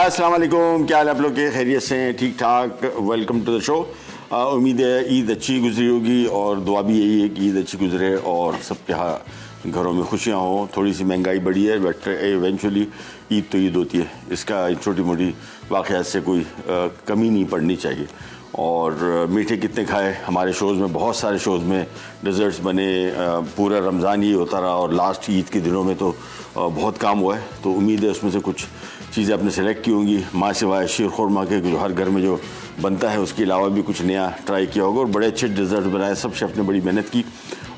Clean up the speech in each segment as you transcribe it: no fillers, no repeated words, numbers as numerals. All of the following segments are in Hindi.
अस्सलाम वालेकुम, क्या हाल है आप लोग के? खैरियत से हैं? ठीक ठाक। Welcome to the show. उम्मीद है ईद अच्छी गुजरी होगी और दुआ भी यही है कि ईद अच्छी गुजरे और सबके यहाँ घरों में खुशियाँ हों। थोड़ी सी महंगाई बढ़ी है बट इवेंचुअली ईद तो ईद होती है, इसका छोटी मोटी वाक़यात से कोई कमी नहीं पड़नी चाहिए। और मीठे कितने खाए, हमारे शोज़ में बहुत सारे शोज़ में डिज़र्ट्स बने, पूरा रमज़ान ये होता रहा और लास्ट ईद के दिनों में तो बहुत काम हुआ है। तो उम्मीद है उसमें से कुछ चीज़ें आपने सेलेक्ट की होंगी, माँ सिवाय शीर खुरमा के जो हर घर में जो बनता है उसके अलावा भी कुछ नया ट्राई किया होगा और बड़े अच्छे डिज़र्ट बनाए। सब शेफ़ ने बड़ी मेहनत की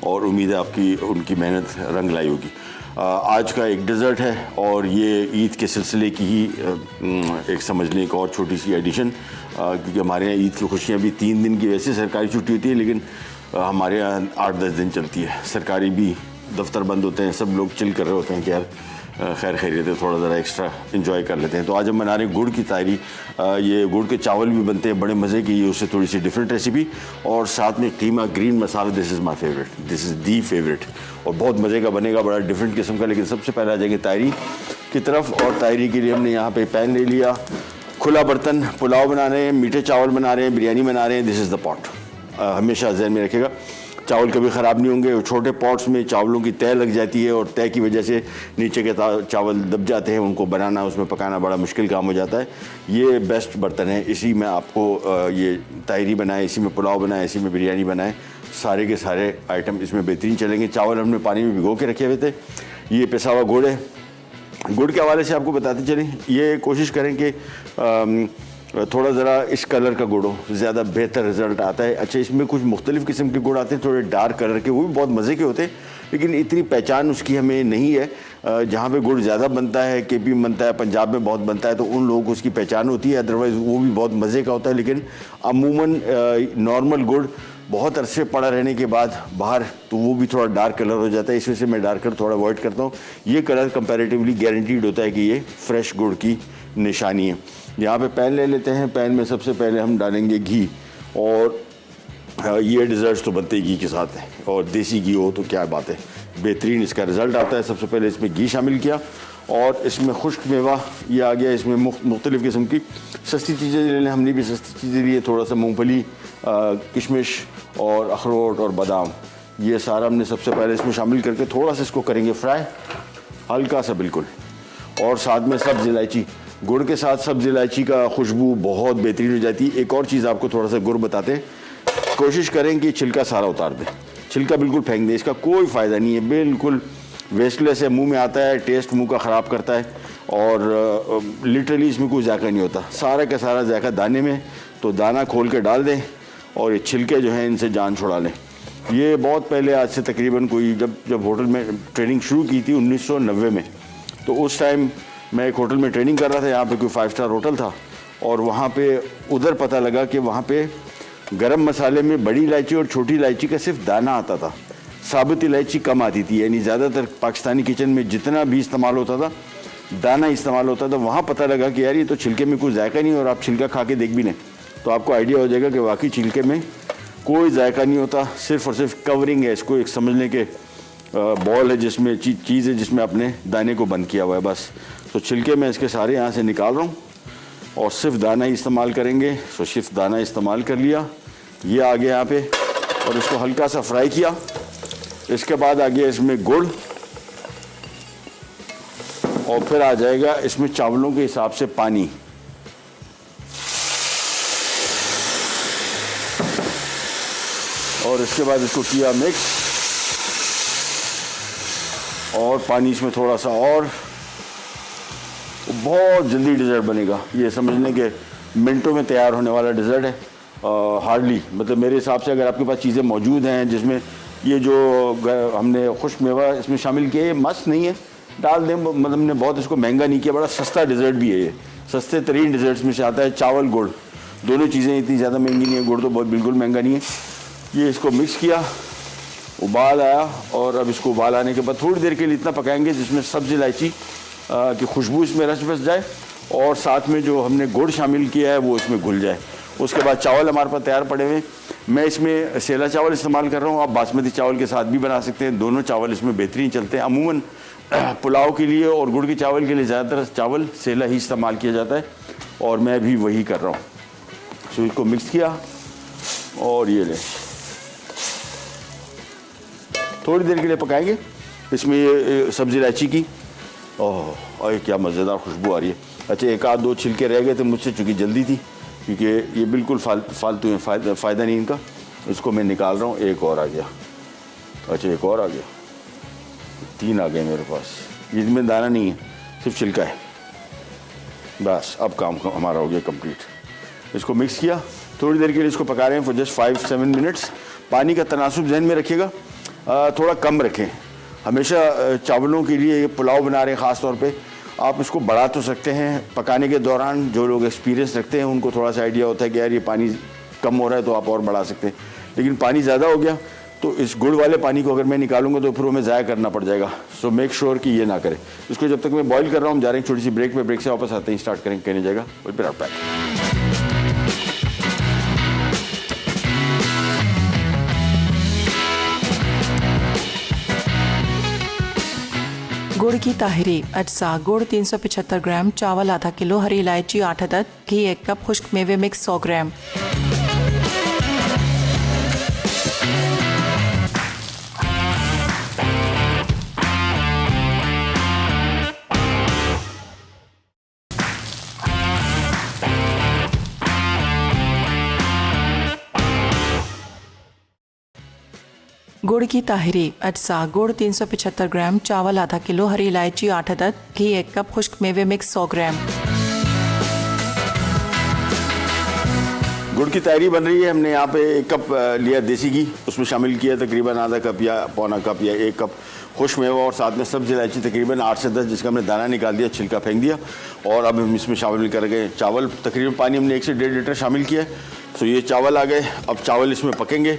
और उम्मीद है आपकी उनकी मेहनत रंग लाई होगी। आज का एक डिज़र्ट है और ये ईद के सिलसिले की ही एक समझ लें एक और छोटी सी एडिशन, क्योंकि हमारे यहाँ ईद की खुशियाँ भी 3 दिन की वैसे सरकारी छुट्टी होती है, लेकिन हमारे यहाँ 8-10 दिन चलती है। सरकारी भी दफ्तर बंद होते हैं, सब लोग चिल कर रहे होते हैं कि यार खैर खैरियत है, थोड़ा ज़रा एक्स्ट्रा इन्जॉय कर लेते हैं। तो आज हम बना रहे हैं गुड़ की तायरी। ये गुड़ के चावल भी बनते हैं बड़े मज़े की, ये उससे थोड़ी सी डिफरेंट रेसिपी और साथ में keema green masala. This is my favourite, this is the favourite और बहुत मज़े का बनेगा, बड़ा डिफरेंट किस्म का। लेकिन सबसे पहले आ जाएंगे तायरी की तरफ। और तायरी के लिए हमने यहाँ पे पैन ले लिया, खुला बर्तन, पुलाव बना रहे हैं, मीठे चावल बना रहे हैं, बिरयानी बना रहे हैं। This is the pot. हमेशा जहन में रखेगा, चावल कभी ख़राब नहीं होंगे। छोटे पॉट्स में चावलों की तय लग जाती है और तय की वजह से नीचे के चावल दब जाते हैं, उनको बनाना उसमें पकाना बड़ा मुश्किल काम हो जाता है। ये बेस्ट बर्तन है, इसी में आपको ये तायरी बनाए, इसी में पुलाव बनाए, इसी में बिरयानी बनाए, सारे के सारे आइटम इसमें बेहतरीन चलेंगे। चावल हमने पानी में भिगो के रखे हुए थे। ये पिसा हुआ गुड़ है। गुड़ के हवाले से आपको बताते चलें, ये कोशिश करें कि थोड़ा ज़रा इस कलर का गुड़ हो, ज़्यादा बेहतर रिज़ल्ट आता है। अच्छा, इसमें कुछ मुख्तलिफ़ किस्म के गुड़ आते हैं, थोड़े डार्क कलर के, वो भी बहुत मज़े के होते हैं, लेकिन इतनी पहचान उसकी हमें नहीं है। जहाँ पे गुड़ ज़्यादा बनता है, केपी में बनता है, पंजाब में बहुत बनता है, तो उन लोगों को उसकी पहचान होती है, अदरवाइज़ वो भी बहुत मज़े का होता है। लेकिन अमूमन नॉर्मल गुड़ बहुत अरसे पड़ा रहने के बाद बाहर तो वो भी थोड़ा डार्क कलर हो जाता है, इस वजह से मैं डार्क कलर थोड़ा अवॉइड करता हूँ। ये कलर कंपैरेटिवली गारंटीड होता है कि ये फ्रेश गुड़ की निशानी है। यहाँ पे पैन ले लेते हैं। पैन में सबसे पहले हम डालेंगे घी और ये डिज़र्ट्स तो बनते ही घी के साथ है और देसी घी हो तो क्या बात है, बेहतरीन इसका रिज़ल्ट आता है। सबसे पहले इसमें घी शामिल किया और इसमें खुश्क मेवा ये आ गया। इसमें मुख्तलिफ़ किस्म की सस्ती चीज़ें ले लें, हमने भी सस्ती चीज़ें ली है, थोड़ा सा मूँगफली, किशमिश और अखरोट और बादाम, ये सारा हमने सबसे पहले इसमें शामिल करके थोड़ा सा इसको करेंगे फ्राई, हल्का सा बिल्कुल। और साथ में सब्ज़ इलायची, गुड़ के साथ सब्ज़ इलायची का खुशबू बहुत बेहतरीन हो जाती है। एक और चीज़ आपको थोड़ा सा गुड़ बताते हैं, कोशिश करें कि छिलका सारा उतार दें, छिलका बिल्कुल फेंक दें, इसका कोई फ़ायदा नहीं है, बिल्कुल वेस्टलेस है, मुंह में आता है, टेस्ट मुंह का ख़राब करता है और लिटरली इसमें कोई जायका नहीं होता, सारा का सारा जायका दाने में। तो दाना खोल के डाल दें और ये छिलके जो हैं इनसे जान छुड़ा लें। ये बहुत पहले, आज से तकरीबन कोई जब होटल में ट्रेनिंग शुरू की थी 1990 में, तो उस टाइम मैं एक होटल में ट्रेनिंग कर रहा था, यहाँ पे कोई 5 स्टार होटल था और वहाँ पे उधर पता लगा कि वहाँ पे गरम मसाले में बड़ी इलायची और छोटी इलायची का सिर्फ दाना आता था, साबुत इलायची कम आती थी। यानी ज़्यादातर पाकिस्तानी किचन में जितना भी इस्तेमाल होता था दाना इस्तेमाल होता था। वहाँ पता लगा कि यार ये तो छिलके में कोई जायका नहीं, और आप छिलका खा के देख भी लें तो आपको आइडिया हो जाएगा कि वाकई छिलके में कोई जायका नहीं होता, सिर्फ और सिर्फ कवरिंग है। इसको एक समझने के बॉल है जिसमें चीज़ है जिसमें आपने दाने को बंद किया हुआ है बस। तो छिलके मैं इसके सारे यहाँ से निकाल रहा हूँ और सिर्फ दाना ही इस्तेमाल करेंगे। तो सिर्फ दाना इस्तेमाल कर लिया, ये आ गया यहाँ पे, और इसको हल्का सा फ्राई किया। इसके बाद आ गया इसमें गुड़ और फिर आ जाएगा इसमें चावलों के हिसाब से पानी। और इसके बाद इसको किया मिक्स और पानी इसमें थोड़ा सा, और बहुत जल्दी डिज़र्ट बनेगा। ये समझ लें कि मिनटों में तैयार होने वाला डिज़र्ट है। हार्डली, मतलब मेरे हिसाब से अगर आपके पास चीज़ें मौजूद हैं जिसमें ये जो हमने खुश्क मेवा इसमें शामिल किए, मस्त नहीं है, डाल दें। मतलब हमने बहुत इसको महंगा नहीं किया, बड़ा सस्ता डिज़र्ट भी है ये, सस्ते तरीन डिज़र्ट्स में से आता है। चावल गुड़ दोनों चीज़ें इतनी ज़्यादा महंगी नहीं है, गुड़ तो बहुत बिल्कुल महंगा नहीं है। ये इसको मिक्स किया, उबाल आया और अब इसको उबाल आने के बाद थोड़ी देर के लिए इतना पकाएंगे जिसमें सब्ज़ इलायची की खुशबू इसमें रच बस जाए और साथ में जो हमने गुड़ शामिल किया है वो इसमें घुल जाए। उसके बाद चावल हमारे पास तैयार पड़े हुए, मैं इसमें सेला चावल इस्तेमाल कर रहा हूँ, आप बासमती चावल के साथ भी बना सकते हैं, दोनों चावल इसमें बेहतरीन चलते हैं। अमूमन पुलाव के लिए और गुड़ के चावल के लिए ज़्यादातर चावल सेला ही इस्तेमाल किया जाता है और मैं भी वही कर रहा हूँ। सो इसको मिक्स किया और ये ले थोड़ी देर के लिए पकाएंगे। इसमें ये सब्ज़ी इलायची की ओह क्या मज़ेदार खुशबू आ रही है। अच्छा एक आध दो छिलके रह गए थे मुझसे, चूँकि जल्दी थी, क्योंकि ये बिल्कुल फालतू है, फ़ायदा नहीं इनका। इसको मैं निकाल रहा हूँ। एक और आ गया। अच्छा एक और आ गया, 3 आ गए मेरे पास। इसमें दाना नहीं है, सिर्फ छिलका है। बस अब काम हमारा हो गया कंप्लीट। इसको मिक्स किया, थोड़ी देर के लिए इसको पका रहे हैं फॉर जस्ट 5-7 मिनट्स। पानी का तनासुब जहन में रखिएगा, थोड़ा कम रखें। हमेशा चावलों के लिए पुलाव बना रहे हैं ख़ास तौर पे, आप इसको बढ़ा तो सकते हैं पकाने के दौरान। जो लोग एक्सपीरियंस रखते हैं उनको थोड़ा सा आइडिया होता है कि यार ये पानी कम हो रहा है तो आप और बढ़ा सकते हैं, लेकिन पानी ज़्यादा हो गया तो इस गुड़ वाले पानी को अगर मैं निकालूंगा तो फिर हमें ज़ाया करना पड़ जाएगा। सो मेक श्योर कि ये ना करें। इसको जब तक मैं बॉईल कर रहा हूँ, हम जा रहे हैं छोटी सी ब्रेक पे। ब्रेक से वापस आते हैं, स्टार्ट करेंगे कहने जाएगा और फिर आप गुड़ की ताहिरी अज्जा: गुड़ 375 ग्राम, चावल आधा किलो, हरी इलायची 8 अदद, घी 1 कप, खुश्क मेवे मिक्स 100 ग्राम। गुड़ की ताहिरी अज्जा: गुड़ 375 ग्राम, चावल आधा किलो, हरी इलायची 8 अदद, घी 1 कप, खुश्क मेवे मिक्स 100 ग्राम। गुड़ की ताहिरी बन रही है। हमने यहाँ पे 1 कप लिया देसी घी, उसमें शामिल किया तकरीबन आधा कप या पौना कप या 1 कप खुश्क मेवा और साथ में सब्ज़ी इलायची तकरीबन 8 से 10, जिसका हमने दाना निकाल दिया, छिलका फेंक दिया। और अब हम इसमें शामिल कर गए चावल। तकरीबन पानी हमने 1 से 1.5 लीटर शामिल किया है। तो ये चावल आ गए। अब चावल इसमें पकेंगे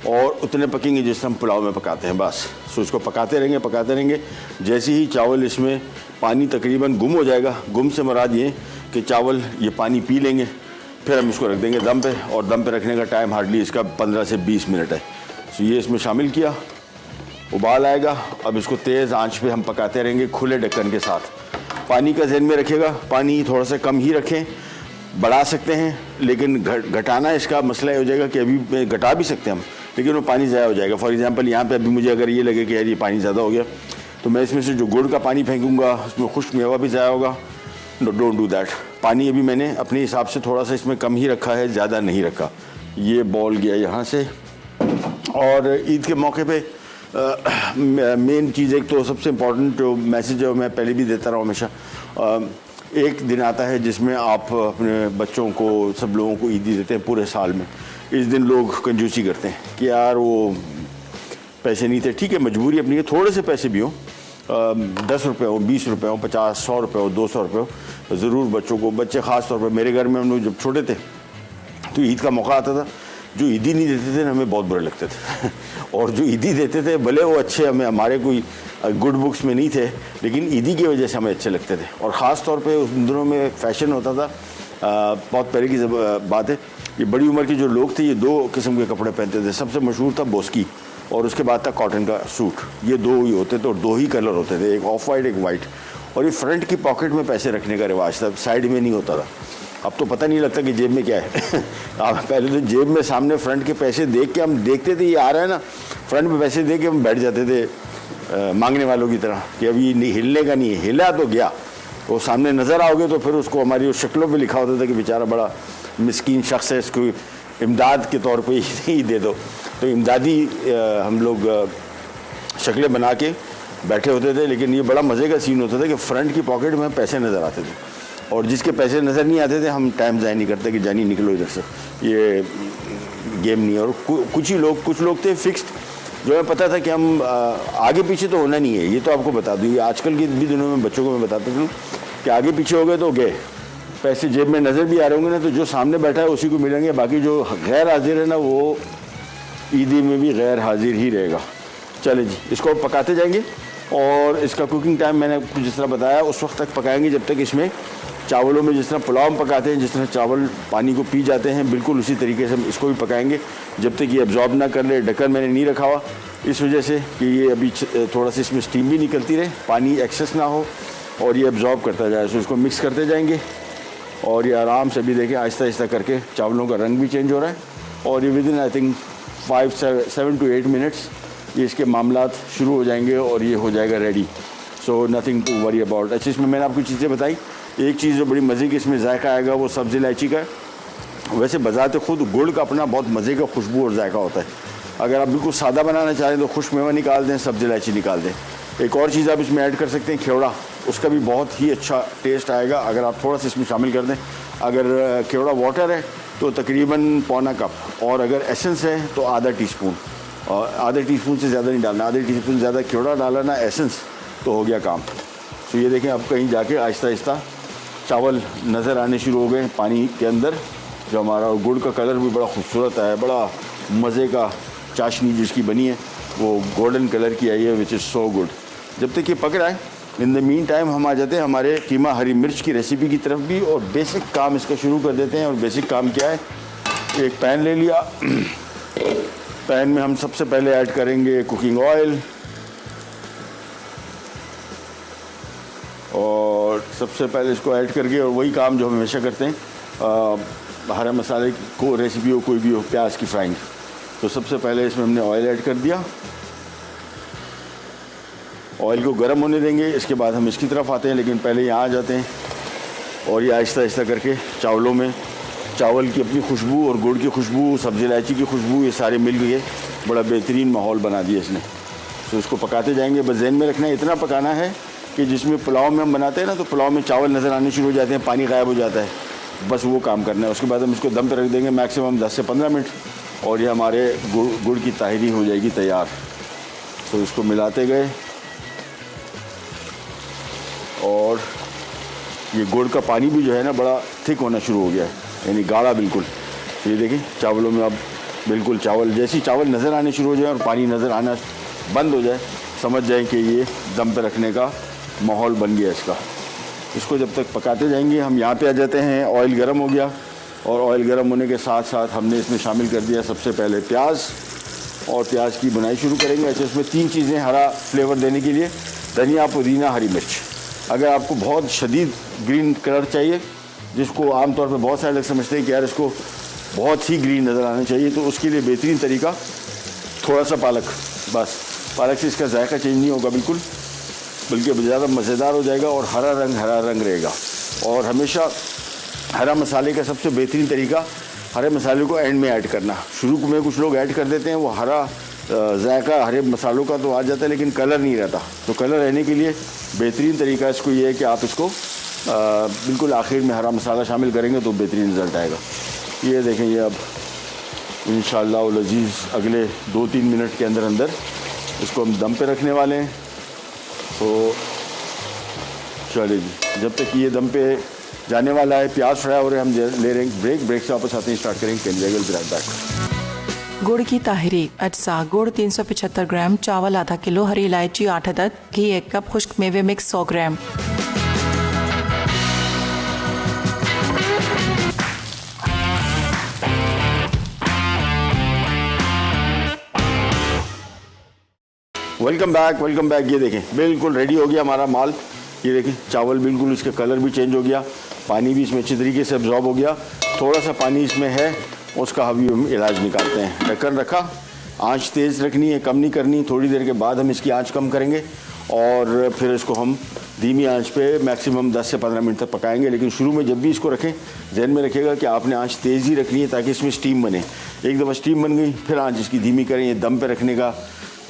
और उतने पकेंगे जिस हम पुलाव में पकाते हैं, बस। सो इसको पकाते रहेंगे। जैसे ही चावल इसमें पानी तकरीबन गुम हो जाएगा, गुम से मुराद ये कि चावल ये पानी पी लेंगे, फिर हम इसको रख देंगे दम पे। और दम पे रखने का टाइम हार्डली इसका 15 से 20 मिनट है। सो ये इसमें शामिल किया, उबाल आएगा। अब इसको तेज़ आंच पे हम पकाते रहेंगे खुले ढक्कन के साथ। पानी का ज़हन में रखिएगा, पानी थोड़ा सा कम ही रखें। बढ़ा सकते हैं लेकिन घटाना इसका मसला हो जाएगा कि अभी घटा भी सकते हैं हम, लेकिन वो पानी ज़्यादा हो जाएगा। फॉर एग्जांपल यहाँ पे अभी मुझे अगर ये लगे कि यार ये पानी ज़्यादा हो गया तो मैं इसमें से जो गुड़ का पानी फेंकूँगा उसमें खुश्क मेवा भी ज़्यादा होगा। Don't do that. पानी अभी मैंने अपने हिसाब से थोड़ा सा इसमें कम ही रखा है, ज़्यादा नहीं रखा। ये बॉल गया यहाँ से। और ईद के मौके पे मेन चीज़, एक तो सबसे इम्पॉर्टेंट जो मैसेज है मैं पहले भी देता रहा हूँ हमेशा, एक दिन आता है जिसमें आप अपने बच्चों को, सब लोगों को ईदी देते हैं पूरे साल में। इस दिन लोग कंजूसी करते हैं कि यार वो पैसे नहीं थे। ठीक है, मजबूरी अपनी है, थोड़े से पैसे भी हों, 10 रुपये हो, 20 रुपये हो, 50, 100 रुपये हो, 200 रुपये हो, ज़रूर बच्चों को, बच्चे ख़ास तौर पर मेरे घर में हम लोग जब छोटे थे तो ईद का मौका आता था, जो ईदी नहीं देते थे हमें बहुत बुरे लगते थे और जो ईदी देते थे भले वो अच्छे, हमारे कोई गुड बुक्स में नहीं थे, लेकिन ईदी की वजह से हमें अच्छे लगते थे। और ख़ास तौर पे उस दिनों में फैशन होता था, बहुत पहले की बात है, ये बड़ी उम्र के जो लोग थे ये 2 किस्म के कपड़े पहनते थे। सबसे मशहूर था बोस्की और उसके बाद था कॉटन का सूट। ये 2 ही होते थे और 2 ही कलर होते थे, एक ऑफ वाइट एक वाइट। और ये फ्रंट की पॉकेट में पैसे रखने का रिवाज था, साइड में नहीं होता था। अब तो पता नहीं लगता कि जेब में क्या है आप पहले तो जेब में सामने फ्रंट के पैसे देख के हम देखते थे ये आ रहा है ना, फ्रंट में पैसे दे के हम बैठ जाते थे मांगने वालों की तरह कि अभी नहीं हिलने का, नहीं हिला तो गया। वो सामने नज़र आओगे तो फिर उसको हमारी उस शक्लों पे लिखा होता था कि बेचारा बड़ा मिस्कीन शख्स है, इसको इमदाद के तौर पे ही दे दो। तो इमदादी हम लोग शक्लें बना के बैठे होते थे। लेकिन ये बड़ा मज़े का सीन होता था कि फ्रंट की पॉकेट में पैसे नज़र आते थे और जिसके पैसे नज़र नहीं आते थे हम टाइम ज़ाया नहीं करते कि जानी निकलो इधर से, ये गेम नहीं है। और कुछ लोग थे फिक्स्ड, जो हमें पता था कि हम आगे पीछे तो होना नहीं है। ये तो आपको बता दूँ, ये आजकल के भी दिनों में बच्चों को मैं बताता हूँ कि आगे पीछे हो गए तो गए, पैसे जेब में नज़र भी आ रहे होंगे ना तो जो सामने बैठा है उसी को मिलेंगे, बाकी जो गैर हाजिर है ना वो ईदी में भी गैर हाजिर ही रहेगा। चले जी, इसको पकाते जाएंगे और इसका कुकिंग टाइम मैंने आपको जिस तरह बताया उस वक्त तक पकाएंगे जब तक इसमें चावलों में जिस तरह पुलाव में पकाते हैं, जिस तरह चावल पानी को पी जाते हैं, बिल्कुल उसी तरीके से हम इसको भी पकाएंगे जब तक ये एब्जॉर्ब ना कर ले। ढक्कन मैंने नहीं रखा हुआ इस वजह से कि ये अभी थोड़ा सा इसमें स्टीम भी निकलती रहे, पानी एक्सेस ना हो और ये एब्जॉर्ब करता जाए। सो इसको मिक्स करते जाएंगे और ये आराम से भी देखें आहिस्ता आहिस्ता करके चावलों का रंग भी चेंज हो रहा है और ये with in I think 7 to 8 minutes ये इसके मामलात शुरू हो जाएंगे और ये हो जाएगा ready. So nothing to worry about. अच्छा, इसमें मैंने आपको चीज़ें बताई, एक चीज़ जो बड़ी मज़े की इसमें जायका आएगा वो सब्ज़ इलायची का है। वैसे बजाते खुद गुड़ का अपना बहुत मज़े का खुशबू और जायका होता है। अगर आप बिल्कुल सादा बनाना चाहें तो खुश मेवा निकाल दें, सब्ज़ इलायची निकाल दें। एक और चीज़ आप इसमें ऐड कर सकते हैं खेवड़ा, उसका भी बहुत ही अच्छा टेस्ट आएगा अगर आप थोड़ा सा इसमें शामिल कर दें। अगर खेवड़ा वाटर है तो तकरीबन पौना कप और अगर एसेंस है तो आधा टीस्पून, और आधे टीस्पून से ज़्यादा नहीं डालना, आधे टीस्पून ज़्यादा खेवड़ा डाला ना एसेंस तो हो गया काम। तो ये देखें अब कहीं जाके आहिस्ता आहिस्ता चावल नज़र आने शुरू हो गए पानी के अंदर। जो हमारा गुड़ का कलर भी बड़ा खूबसूरत है, बड़ा मज़े का चाशनी जिसकी बनी है वो गोल्डन कलर की आई है, विच इज़ सो गुड। जब तक ये पक रहा है इन द मीन टाइम हम आ जाते हैं हमारे कीमा हरी मिर्च की रेसिपी की तरफ भी और बेसिक काम इसका शुरू कर देते हैं। और बेसिक काम क्या है, एक पैन ले लिया, पैन में हम सबसे पहले ऐड करेंगे कुकिंग ऑयल और सबसे पहले इसको ऐड करके और वही काम जो हम हमेशा करते हैं हरे मसाले को रेसिपी हो कोई भी हो, प्याज की फ्राइंग। तो सबसे पहले इसमें हमने ऑयल ऐड कर दिया, ऑयल को गर्म होने देंगे, इसके बाद हम इसकी तरफ आते हैं। लेकिन पहले यहाँ आ जाते हैं और ये आहिस्ता आहिस्ता करके चावलों में चावल की अपनी खुशबू और गुड़ की खुशबू, सब्ज़ी इलायची की खुशबू, ये सारे मिल गए, बड़ा बेहतरीन माहौल बना दिया इसने। तो इसको पकाते जाएंगे। बस ज़हन में रखना है इतना पकाना है कि जिसमें पुलाव में हम बनाते हैं ना तो पुलाव में चावल नज़र आने शुरू हो जाते हैं, पानी गायब हो जाता है, बस वो काम करना है। उसके बाद हम इसको दम पर रख देंगे मैक्सिमम 10 से 15 मिनट और ये हमारे गुड़ की ताहिरी हो जाएगी तैयार। तो इसको मिलाते गए और ये गुड़ का पानी भी जो है ना बड़ा थिक होना शुरू हो गया है, यानी गाढ़ा बिल्कुल। ये देखिए चावलों में अब बिल्कुल चावल जैसे चावल नज़र आने शुरू हो जाए और पानी नज़र आना बंद हो जाए, समझ जाएं कि ये दम पे रखने का माहौल बन गया इसका। इसको जब तक पकाते जाएंगे हम यहाँ पे आ जाते हैं। ऑयल गर्म हो गया और ऑयल गर्म होने के साथ साथ हमने इसमें शामिल कर दिया सबसे पहले प्याज और प्याज की बुनाई शुरू करेंगे। अच्छा, इसमें 3 चीज़ें हरा फ्लेवर देने के लिए, धनिया, पुदीना, हरी मिर्च। अगर आपको बहुत शदीद ग्रीन कलर चाहिए, जिसको आमतौर पर बहुत सारे लोग समझते हैं कि यार इसको बहुत ही ग्रीन नज़र आना चाहिए, तो उसके लिए बेहतरीन तरीका थोड़ा सा पालक, बस पालक से इसका जायका चेंज नहीं होगा बिल्कुल, बल्कि ज़्यादा मज़ेदार हो जाएगा और हरा रंग रहेगा। और हमेशा हरा मसाले का सबसे बेहतरीन तरीका हरे मसाले को एंड में ऐड करना। शुरू में कुछ लोग ऐड कर देते हैं, वो हरा जायका हरे मसालों का तो आ जाता है लेकिन कलर नहीं रहता। तो कलर रहने के लिए बेहतरीन तरीका इसको ये है कि आप इसको बिल्कुल आखिर में हरा मसाला शामिल करेंगे तो बेहतरीन रिज़ल्ट आएगा। ये देखें, ये अब इंशाअल्लाह लजीज़ अगले 2-3 मिनट के अंदर अंदर इसको हम दम पे रखने वाले हैं। तो चलिए जी, जब तक ये दम पे जाने वाला है, प्याज फ्राई हो रहे हैं, हम ले रहे हैं ब्रेक से वापस आते हैं, स्टार्ट करेंगे कैन बैक। गुड़ की ताहिरी अज्जा: गुड़ 375 ग्राम, चावल आधा किलो, हरी इलायची 8 अदद, घी 1 कप, खुश्क मेवे मिक्स 100 ग्राम। Welcome back. ये देखें बिल्कुल रेडी हो गया हमारा माल। ये देखें चावल बिल्कुल इसका कलर भी चेंज हो गया, पानी भी इसमें अच्छी तरीके से एब्जॉर्ब हो गया। थोड़ा सा पानी इसमें है, उसका अभी हम इलाज निकालते हैं। ढक्कन रखा, आंच तेज़ रखनी है, कम नहीं करनी। थोड़ी देर के बाद हम इसकी आंच कम करेंगे और फिर इसको हम धीमी आंच पे मैक्सिमम 10 से 15 मिनट तक पकाएंगे। लेकिन शुरू में जब भी इसको रखें, ध्यान में रखिएगा कि आपने आंच तेज़ ही रखनी है ताकि इसमें स्टीम बने। एक दफ़ा स्टीम बन गई फिर आंच इसकी धीमी करें। ये दम पे रखने का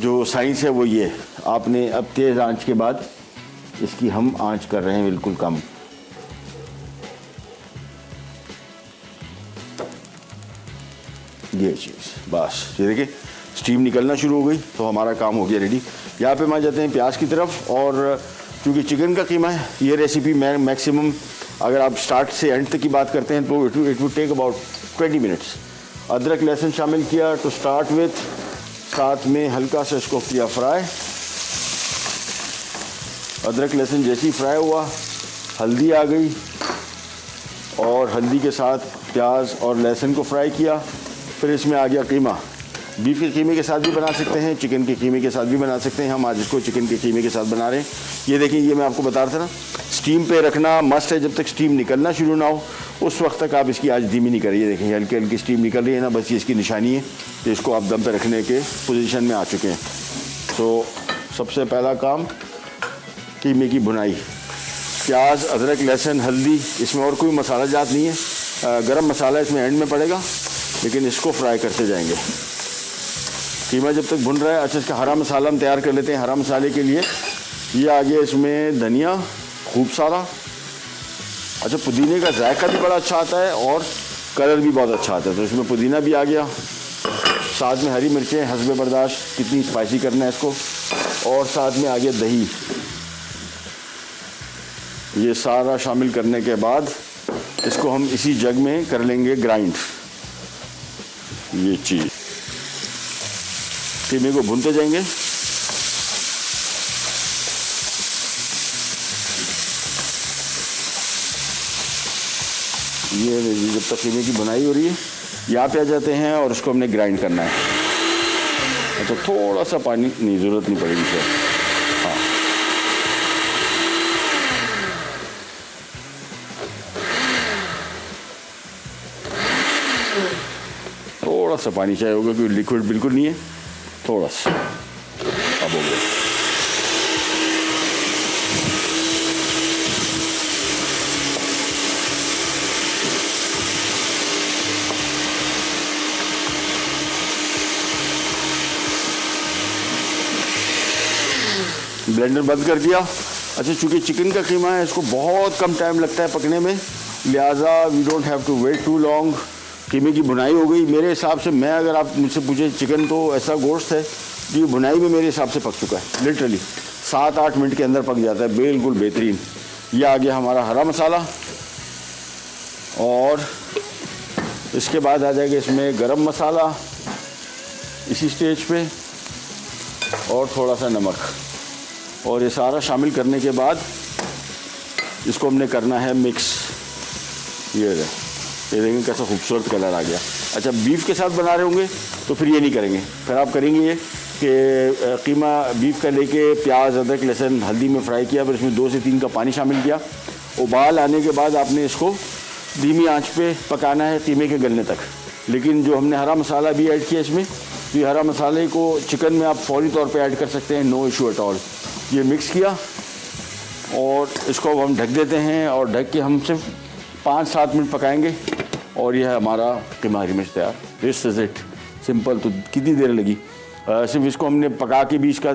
जो साइंस है वो ये, आपने अब तेज़ आंच के बाद इसकी हम आंच कर रहे हैं बिल्कुल कम। ये चीज़ बस, ये देखिए स्टीम निकलना शुरू हो गई तो हमारा काम हो गया रेडी। यहाँ पे हम आ जाते हैं प्याज की तरफ। और क्योंकि चिकन का कीमा है, ये रेसिपी मैं मैक्सिमम अगर आप स्टार्ट से एंड तक की बात करते हैं तो it would take about 20 minutes. अदरक लहसुन शामिल किया टू स्टार्ट विथ, साथ में हल्का सा इसको किया फ्राई। अदरक लहसुन जैसे ही फ्राई हुआ, हल्दी आ गई और हल्दी के साथ प्याज और लहसुन को फ्राई किया। फिर इसमें आ गया कीमा। बीफ के कीमे के साथ भी बना सकते हैं, चिकन के कीमे के साथ भी बना सकते हैं। हम आज इसको चिकन के कीमे के साथ बना रहे हैं। ये देखिए, ये मैं आपको बता रहा था ना, स्टीम पे रखना मस्ट है। जब तक स्टीम निकलना शुरू ना हो उस वक्त तक आप इसकी आंच धीमी नहीं करिए। देखिए हल्की हल्की स्टीम निकल रही है ना, बस ये इसकी निशानी है कि इसको आप दम पे रखने के पोजीशन में आ चुके हैं। तो सबसे पहला काम कीमे की भुनाई। प्याज, अदरक, लहसुन, हल्दी, इसमें और कोई मसाला जात नहीं है। गरम मसाला इसमें एंड में पड़ेगा, लेकिन इसको फ्राई करते जाएंगे। कीमा जब तक भुन रहा है, अच्छा इसका हरा मसाला हम तैयार कर लेते हैं। हरा मसाले के लिए ये आ गया इसमें धनिया खूब सारा। अच्छा, पुदीने का जायका भी बड़ा अच्छा आता है और कलर भी बहुत अच्छा आता है, तो इसमें पुदीना भी आ गया। साथ में हरी मिर्चें हस्बे बर्दाश्त कितनी स्पाइसी करना है इसको। और साथ में आ गया दही। ये सारा शामिल करने के बाद इसको हम इसी जग में कर लेंगे ग्राइंड। ये चीज़ कीमे को भूनते जाएंगे। ये जब तक कीमे की बुनाई हो रही है, यहाँ पे आ जाते हैं और उसको हमने ग्राइंड करना है। अच्छा, थोड़ा सा पानी नहीं, ज़रूरत नहीं पड़ेगी सर। हाँ, थोड़ा सा पानी चाहिए होगा क्योंकि लिक्विड बिल्कुल नहीं है, थोड़ा सा। अब हो गया। ब्लेंडर बंद कर दिया। अच्छा, चूँकि चिकन का कीमा है, इसको बहुत कम टाइम लगता है पकने में, लिहाजा we don't have to wait too long. कीमे की भुनाई हो गई मेरे हिसाब से। मैं अगर आप मुझसे पूछे, चिकन तो ऐसा गोश्त है जो भुनाई में मेरे हिसाब से पक चुका है। लिटरली 7-8 मिनट के अंदर पक जाता है, बिल्कुल बेहतरीन। यह आ गया हमारा हरा मसाला और इसके बाद आ जाएगा इसमें गरम मसाला इसी स्टेज पे और थोड़ा सा नमक। और ये सारा शामिल करने के बाद इसको हमने करना है मिक्स। ये देखेंगे कैसा खूबसूरत कलर आ गया। अच्छा, बीफ के साथ बना रहे होंगे तो फिर ये नहीं करेंगे, फिर आप करेंगे ये कि कीमा बीफ का लेके प्याज, अदरक, लहसुन, हल्दी में फ्राई किया, फिर इसमें 2 से 3 कप पानी शामिल किया। उबाल आने के बाद आपने इसको धीमी आंच पे पकाना है कीमे के गलने तक। लेकिन जो हमने हरा मसाला भी ऐड किया इसमें, तो ये हरा मसाले को चिकन में आप फौरी तौर पे ऐड कर सकते हैं, नो इशू एट ऑल। ये मिक्स किया और इसको हम ढक देते हैं और ढक के हम सिर्फ 5-7 मिनट पकाएंगे और यह हमारा कीमा हरी मिर्च तैयार। This is it, simple. तो कितनी देर लगी? सिर्फ इसको हमने पका के भी इसका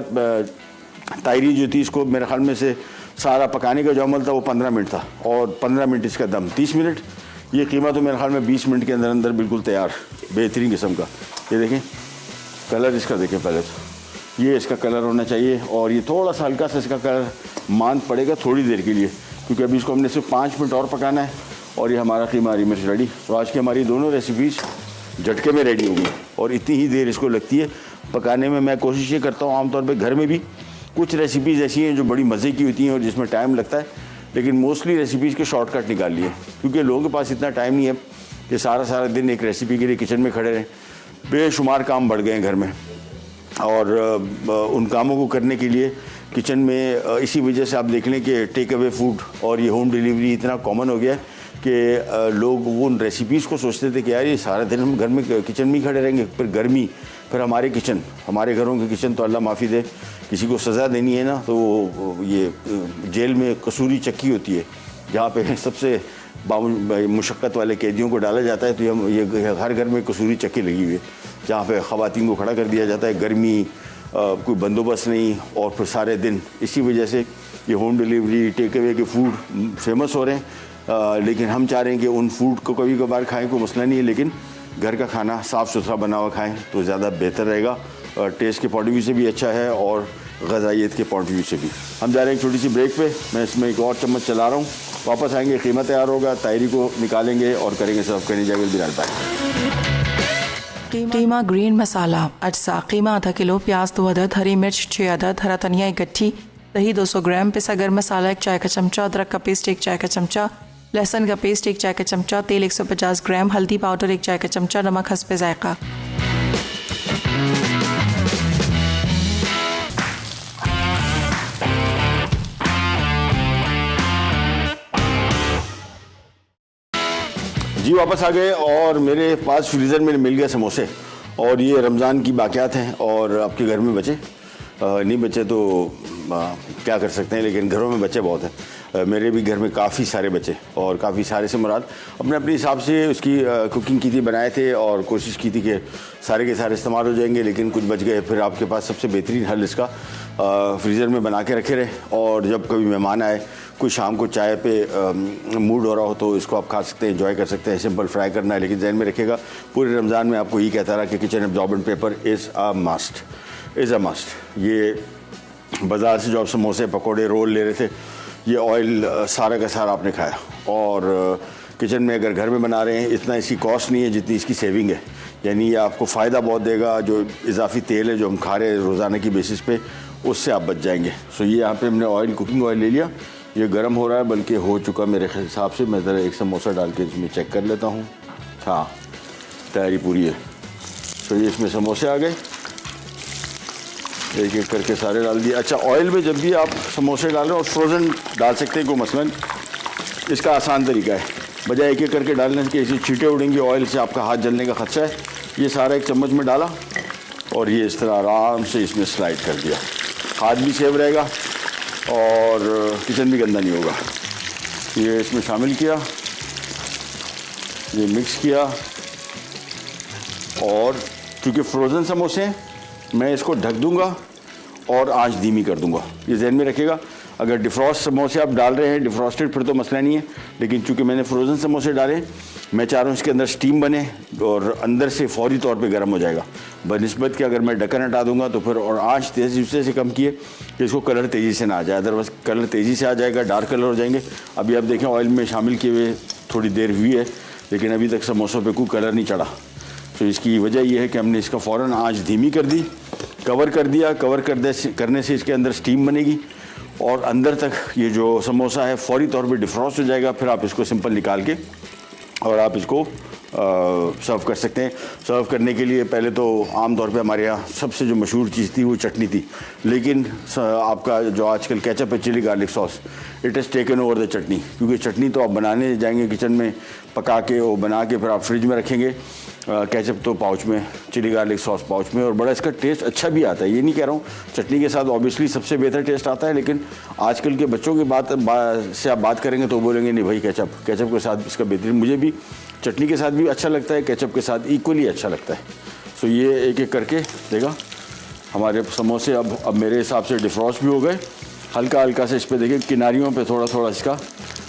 तायरी जो थी, इसको मेरे ख्याल में से सारा पकाने का जो अमल था वो 15 मिनट था और 15 मिनट इसका दम 30 मिनट। ये कीमा तो मेरे ख्याल में 20 मिनट के अंदर अंदर बिल्कुल तैयार, बेहतरीन किस्म का। ये देखें कलर इसका, देखें पहले तो ये इसका कलर होना चाहिए और ये थोड़ा सा हल्का सा इसका कलर मान पड़ेगा थोड़ी देर के लिए, क्योंकि अभी इसको हमने सिर्फ 5 मिनट और पकाना है और ये हमारा कीमा हरी मिर्च रेडी। तो आज की हमारी दोनों रेसिपीज़ झटके में रेडी होगी और इतनी ही देर इसको लगती है पकाने में। मैं कोशिश ये करता हूँ आमतौर पे घर में भी, कुछ रेसिपीज़ ऐसी हैं जो बड़ी मज़े की होती हैं और जिसमें टाइम लगता है, लेकिन मोस्टली रेसिपीज़ के शॉर्टकट निकाल लिए, क्योंकि लोगों के पास इतना टाइम नहीं है कि सारा दिन एक रेसिपी के लिए किचन में खड़े रहें। बेशुमार काम बढ़ गए हैं घर में और उन कामों को करने के लिए किचन में, इसी वजह से आप देख लें कि टेक अवे फूड और ये होम डिलीवरी इतना कॉमन हो गया है कि लोग उन रेसिपीज़ को सोचते थे कि यार ये सारा दिन हम घर में किचन में ही खड़े रहेंगे, फिर गर्मी, फिर हमारे किचन, हमारे घरों के किचन तो अल्लाह माफ़ी दे, किसी को सज़ा देनी है ना तो ये जेल में कसूरी चक्की होती है जहाँ पे सबसे मुशक्क़त वाले कैदियों को डाला जाता है। तो ये हर घर में कसूरी चक्की लगी हुई है जहाँ पे ख़वातीन को खड़ा कर दिया जाता है, गर्मी, कोई बंदोबस्त नहीं और फिर सारे दिन। इसी वजह से ये होम डिलीवरी, टेक अवे के फूड फेमस हो रहे हैं, लेकिन हम चाह रहे हैं कि उन फूड को कभी कभार खाएं, कोई मसला नहीं है, लेकिन घर का खाना साफ़ सुथरा बना हुआ खाएं तो ज़्यादा बेहतर रहेगा। टेस्ट के पॉइंट ऑफ व्यू से भी अच्छा है और ग़ज़ाइयत के पॉइंट ऑफ व्यू से भी। हम जा रहे हैं एक छोटी सी ब्रेक पे, मैं इसमें एक और चम्मच चला रहा हूँ, वापस आएंगे, कीमा तैयार होगा, तायरी को निकालेंगे और करेंगे सर्व। करने जाएंगे बिलाल भाई। कीमा ग्रीन मसाला अजसा कीमा आधा किलो, प्याज 2 अदद, हरी मिर्च 6 अदद, हरा धनिया 1 गट्ठी, दही 200 ग्राम, पिसा गर्म मसाला 1 चाय का चमचा, अदरक का पेस्ट 1 चाय का चमचा, लहसुन का पेस्ट 1 चाय का चमचा, तेल 150 ग्राम, हल्दी पाउडर 1 चाय का चमचा, नमक हस्बे जायका। जी वापस आ गए और मेरे पास फ्रीज़र में मिल गए समोसे और ये रमज़ान की बाक़ियात हैं और आपके घर में बचे नहीं बचे तो क्या कर सकते हैं, लेकिन घरों में बच्चे बहुत हैं। मेरे भी घर में काफ़ी सारे बचे और काफ़ी सारे से मुराद अपने अपने हिसाब से उसकी कुकिंग की थी, बनाए थे और कोशिश की थी कि सारे के सारे इस्तेमाल हो जाएंगे, लेकिन कुछ बच गए। फिर आपके पास सबसे बेहतरीन हल इसका फ्रीज़र में बना के रखे रहे और जब कभी मेहमान आए, कोई शाम को चाय पे मूड हो रहा हो तो इसको आप खा सकते हैं, एंजॉय कर सकते हैं। सिंपल फ्राई करना है, लेकिन जहन में रखिएगा पूरे रमज़ान में आपको यही कहता रहा कि kitchen absorbent paper is a must. ये बाज़ार से जो आप समोसे पकोड़े रोल ले रहे थे, ये ऑयल सारा का सारा आपने खाया। और किचन में अगर घर में बना रहे हैं, इतना इसकी कॉस्ट नहीं है जितनी इसकी सेविंग है, यानी ये आपको फ़ायदा बहुत देगा। जो इजाफी तेल है जो हम खा रहे हैं रोज़ाना की बेसिस पे, उससे आप बच जाएंगे। सो ये यहाँ पे हमने ऑयल, कुकिंग ऑयल ले लिया, ये गर्म हो रहा है, बल्कि हो चुका मेरे हिसाब से। मैं ज़रा एक समोसा डाल के इसमें चेक कर लेता हूँ। हाँ, तैयारी पूरी है। तो ये इसमें समोसे आ गए, एक एक करके सारे डाल दिए। अच्छा, ऑयल में जब भी आप समोसे डाल रहे हो और फ्रोज़न डाल सकते हैं, कोई मसला नहीं। इसका आसान तरीका है, बजाय एक एक करके डालने के ऐसे छींटे उड़ेंगे ऑयल से, आपका हाथ जलने का खदशा है। ये सारा एक चम्मच में डाला और ये इस तरह आराम से इसमें स्लाइड कर दिया। हाथ भी सेव रहेगा और किचन भी गंदा नहीं होगा। ये इसमें शामिल किया, ये मिक्स किया और चूँकि फ्रोज़न समोसे हैं, मैं इसको ढक दूंगा और आंच धीमी कर दूंगा। ये जहन में रखिएगा, अगर डिफ्रॉस्ट समोसे आप डाल रहे हैं डिफ्रॉस्टेड, फिर तो मसला नहीं है, लेकिन चूँकि मैंने फ्रोज़न समोसे डाले, मैं चाह रहा हूँ इसके अंदर स्टीम बने और अंदर से फौरी तौर पे गर्म हो जाएगा। बनिस्बत कि अगर मैं ढक्कन हटा दूंगा तो फिर, और आंच तेज़ी से कम किए कि इसको कलर तेज़ी से ना आ जाए, अदरवाइज कलर तेज़ी से आ जाएगा, डार्क कलर हो जाएंगे। अभी आप देखें ऑयल में शामिल किए हुए थोड़ी देर हुई है, लेकिन अभी तक समोसों पर कोई कलर नहीं चढ़ा। तो इसकी वजह यह है कि हमने इसका फ़ौरन आंच धीमी कर दी, कवर कर दिया। कवर करने से इसके अंदर स्टीम बनेगी और अंदर तक ये जो समोसा है फौरी तौर पे डिफ्रॉस्ट हो जाएगा। फिर आप इसको सिंपल निकाल के और आप इसको सर्व कर सकते हैं। सर्व करने के लिए पहले तो आम तौर पे हमारे यहाँ सबसे जो मशहूर चीज़ थी वो चटनी थी, लेकिन आपका जो आजकल केचप है, chilli garlic sauce, it is taken over the chutney. क्योंकि चटनी तो आप बनाने जाएंगे किचन में, पका के वो बना के फिर आप फ्रिज में रखेंगे। केचप तो पाउच में, चिली गार्लिक सॉस पाउच में, और बड़ा इसका टेस्ट अच्छा भी आता है। ये नहीं कह रहा हूँ, चटनी के साथ ऑब्वियसली सबसे बेहतर टेस्ट आता है, लेकिन आजकल के बच्चों की बात से आप बात करेंगे तो बोलेंगे नहीं भाई केचप के साथ इसका बेहतरीन। मुझे भी चटनी के साथ भी अच्छा लगता है, केचप के साथ इक्वली अच्छा लगता है। सो ये एक एक करके देगा हमारे समोसे अब मेरे हिसाब से डिफ्रॉस्ट भी हो गए। हल्का हल्का से इस पर देखिए किनारियों पे थोड़ा थोड़ा इसका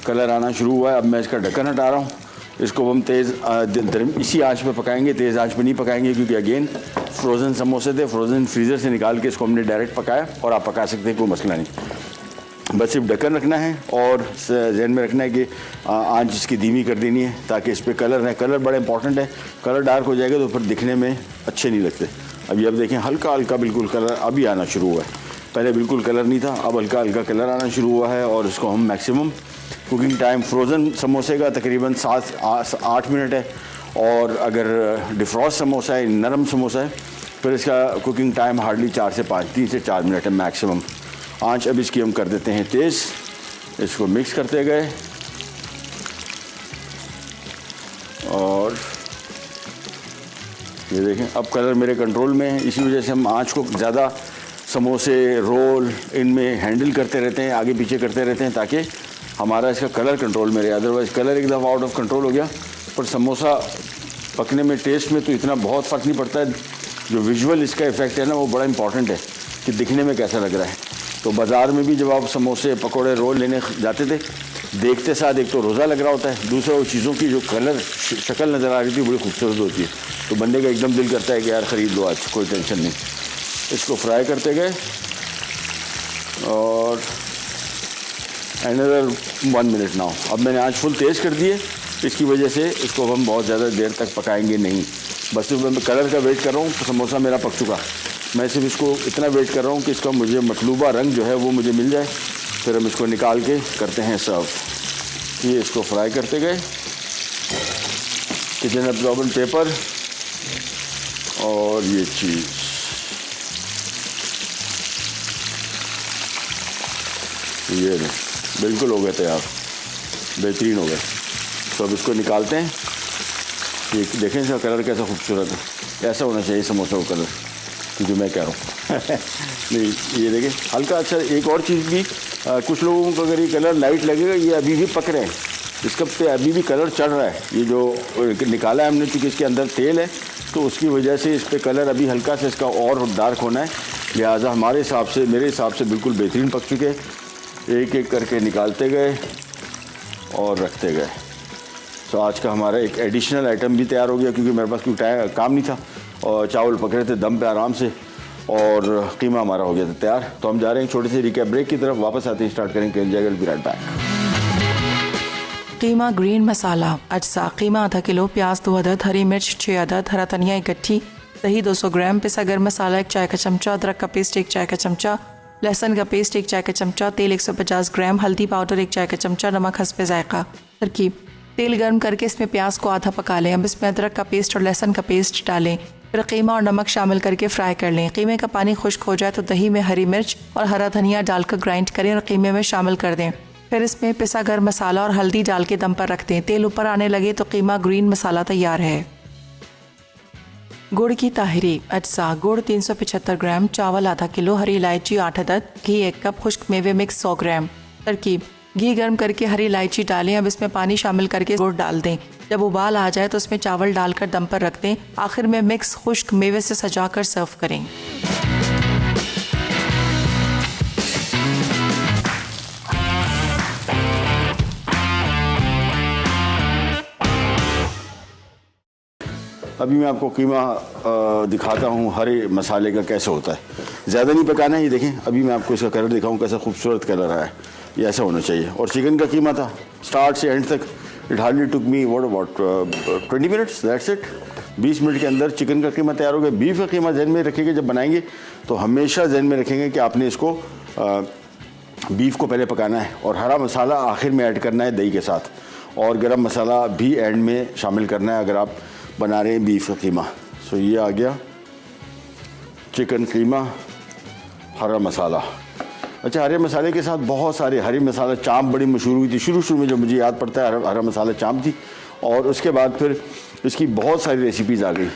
कलर आना शुरू हुआ है। अब मैं इसका ढक्कन हटा रहा हूँ। इसको हम तेज़ इसी आंच पे पकाएंगे, तेज़ आंच पे नहीं पकाएंगे, क्योंकि अगेन फ्रोज़न समोसे थे, फ्रोज़न फ्रीज़र से निकाल के इसको हमने डायरेक्ट पकाया। और आप पका सकते हैं, कोई मसला नहीं। बस सिर्फ ढक्कन रखना है और जहन में रखना है कि आंच इसकी धीमी कर देनी है, ताकि इस पर कलर है। कलर बड़ा इंपॉर्टेंट है। कलर डार्क हो जाएगा तो फिर दिखने में अच्छे नहीं लगते। अभी अब देखें हल्का हल्का बिल्कुल कलर अभी आना शुरू हुआ है। पहले बिल्कुल कलर नहीं था, अब हल्का हल्का कलर आना शुरू हुआ है। और इसको हम मैक्सिमम कुकिंग टाइम फ्रोज़न समोसे का तकरीबन 7-8 मिनट है, और अगर डिफ्रॉस्ट समोसा है, नरम समोसा है, फिर इसका कुकिंग टाइम हार्डली 3 से 4 मिनट है मैक्सिमम। आंच अब इसकी हम कर देते हैं तेज़। इसको मिक्स करते गए और ये देखें अब कलर मेरे कंट्रोल में है। इसी वजह से हम आंच को ज़्यादा समोसे, रोल इनमें हैंडल करते रहते हैं, आगे पीछे करते रहते हैं, ताकि हमारा इसका कलर कंट्रोल में रहे। अदरवाइज़ कलर एक दफ़ा आउट ऑफ कंट्रोल हो गया, पर समोसा पकने में, टेस्ट में तो इतना बहुत फ़र्क नहीं पड़ता है। जो विजुअल इसका इफ़ेक्ट है ना, वो बड़ा इंपॉर्टेंट है कि दिखने में कैसा लग रहा है। तो बाज़ार में भी जब आप समोसे, पकोड़े, रोल लेने जाते थे, देखते साथ एक तो रोज़ा लग रहा होता है, दूसरा वो चीज़ों की जो कलर शक्ल नज़र आ रही थी बड़ी खूबसूरत होती है। तो बंदे का एकदम दिल करता है कि यार ख़रीद लो आज, कोई टेंशन नहीं। इसको फ्राई करते गए और अनदर 1 मिनट नाउ। अब मैंने आँच फुल तेज़ कर दी है, इसकी वजह से इसको हम बहुत ज़्यादा देर तक पकाएंगे नहीं। बस सिर्फ मैं कलर का वेट कर रहा हूँ। समोसा मेरा पक चुका, मैं सिर्फ इसको इतना वेट कर रहा हूँ कि इसका मुझे मतलूबा रंग जो है वो मुझे मिल जाए, फिर हम इसको निकाल के करते हैं सर्व। ये इसको फ्राई करते गए, किचन एब्जॉर्बेंट पेपर और ये चीज़। ये बिल्कुल हो गए तैयार, बेहतरीन हो गए। तो अब इसको निकालते हैं। ये देखें इसका कलर कैसा खूबसूरत है, ऐसा होना चाहिए समोसा का कलर, क्योंकि मैं कह रहा हूँ नहीं ये देखें हल्का। अच्छा एक और चीज़ भी, कुछ लोगों को अगर ये कलर लाइट लगेगा, ये अभी भी पक रहे हैं, इसका पे अभी भी कलर चढ़ रहा है। ये जो निकाला है हमने, क्योंकि इसके अंदर तेल है तो उसकी वजह से इस पर कलर अभी हल्का से इसका और डार्क होना है। लिहाजा हमारे हिसाब से, मेरे हिसाब से बिल्कुल बेहतरीन पक चुके हैं। एक एक करके निकालते गए और रखते गए। तो आज का हमारा एक एडिशनल आइटम भी तैयार हो गया, क्योंकि मेरे पास कोई काम नहीं था और चावल पक रहे थे दम पे आराम से, और कीमा हमारा हो गया था तैयार। तो हम जा रहे हैं छोटे से रिकैप ब्रेक की तरफ, वापस आते हैं स्टार्ट करेंगे। Be right back. Keema green masala अज्जा। कीमा आधा किलो, प्याज 2 अदद, हरी मिर्च 6 अदद, हरा धनिया 1 गट्ठी, दही 200 ग्राम, पिसा गर्म मसाला 1 चाय का चमचा, अदरक का पेस्ट 1 चाय का चमचा, लहसुन का पेस्ट 1 चाय का चमचा, तेल 150 ग्राम, हल्दी पाउडर 1 चाय का चमचा, नमक हस्बे जायका। तरकीब: तेल गर्म करके इसमें प्याज को आधा पका लें। अब इसमें अदरक का पेस्ट और लहसुन का पेस्ट डालें, फिर कीमा और नमक शामिल करके फ्राई कर लें। कीमे का पानी खुश्क हो जाए तो दही में हरी मिर्च और हरा धनिया डालकर ग्राइंड करें और कीमे में शामिल कर दें। फिर इसमें पिसा गर्म मसाला और हल्दी डाल के दम पर रख दें। तेल ऊपर आने लगे तो कीमा ग्रीन मसाला तैयार है। गुड़ की ताहिरी अज्जा। गुड़ 375 ग्राम, चावल आधा किलो, हरी इलायची 8 अदद, घी 1 कप, खुश्क मेवे मिक्स 100 ग्राम। तरकीब: घी गर्म करके हरी इलायची डालें। अब इसमें पानी शामिल करके गुड़ डाल दें। जब उबाल आ जाए तो उसमें चावल डालकर दम पर रख दें। आखिर में मिक्स खुश्क मेवे से सजाकर सर्व करें। अभी मैं आपको कीमा दिखाता हूँ हरे मसाले का कैसे होता है। ज़्यादा नहीं पकाना है। ये देखें, अभी मैं आपको इसका कलर दिखाऊँ, कैसा खूबसूरत कलर आया है। ये ऐसा होना चाहिए। और चिकन का कीमा था स्टार्ट से एंड तक, it hardly took me what about 20 minutes, that's it. 20 minute के अंदर चिकन का कीमा तैयार हो गया। बीफ का कीमा जहन में रखेंगे जब बनाएंगे तो हमेशा जहन में रखेंगे कि आपने इसको बीफ को पहले पकाना है और हरा मसाला आखिर में ऐड करना है दही के साथ, और गरम मसाला भी एंड में शामिल करना है अगर आप बना रहे हैं बीफ का कीमा। सो ये आ गया चिकन कीमा, हरा मसाला। अच्छा, हरे मसाले के साथ बहुत सारे, हरी मसाला चाँप बड़ी मशहूर हुई थी शुरू में, जो मुझे याद पड़ता है हरा मसाला चाँप थी। और उसके बाद फिर इसकी बहुत सारी रेसिपीज़ आ गई।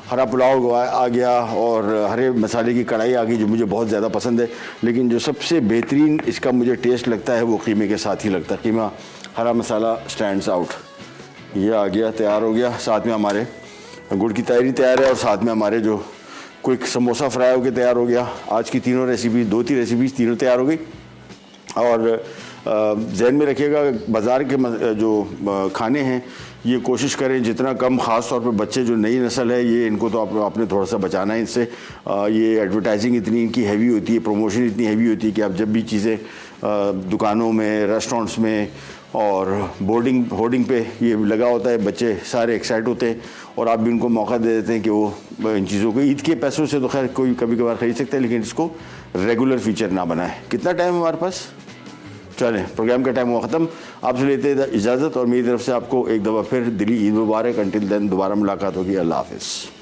हरा पुलाव आ गया और हरे मसाले की कढ़ाई आ गई, जो मुझे बहुत ज़्यादा पसंद है। लेकिन जो सबसे बेहतरीन इसका मुझे टेस्ट लगता है वो कीमे के साथ ही लगता है। कीमा हरा मसाला स्टैंड्स आउट। ये आ गया, तैयार हो गया। साथ में हमारे गुड़ की ताहिरी तैयार है और साथ में हमारे जो क्विक समोसा फ्राई होकर तैयार हो गया। आज की तीनों रेसिपी, 2-3 रेसिपीज़ तीनों तैयार हो गई। और जहन में रखिएगा, बाज़ार के जो खाने हैं ये कोशिश करें जितना कम, ख़ास तौर पे बच्चे जो नई नस्ल है ये, इनको तो आपने थोड़ा सा बचाना है इनसे। ये एडवर्टाइजिंग इतनी इनकी हैवी होती है, प्रमोशन इतनी हैवी होती है कि आप जब भी चीज़ें दुकानों में, रेस्टोरेंट्स में और होर्डिंग पे ये लगा होता है, बच्चे सारे एक्साइट होते हैं और आप भी उनको मौका दे देते हैं कि वो इन चीज़ों को, ईद के पैसों से तो खैर कोई कभी कभार ख़रीद सकता है, लेकिन इसको रेगुलर फीचर ना बनाए। कितना टाइम है हमारे पास? चलें, प्रोग्राम का टाइम हुआ ख़त्म। आपसे लेते हैं इजाज़त और मेरी तरफ से आपको एक दफ़ा फिर दिली ईद मुबारक। अंटिल देन दोबारा मुलाकात होगी। अल्लाह हाफ़िज़।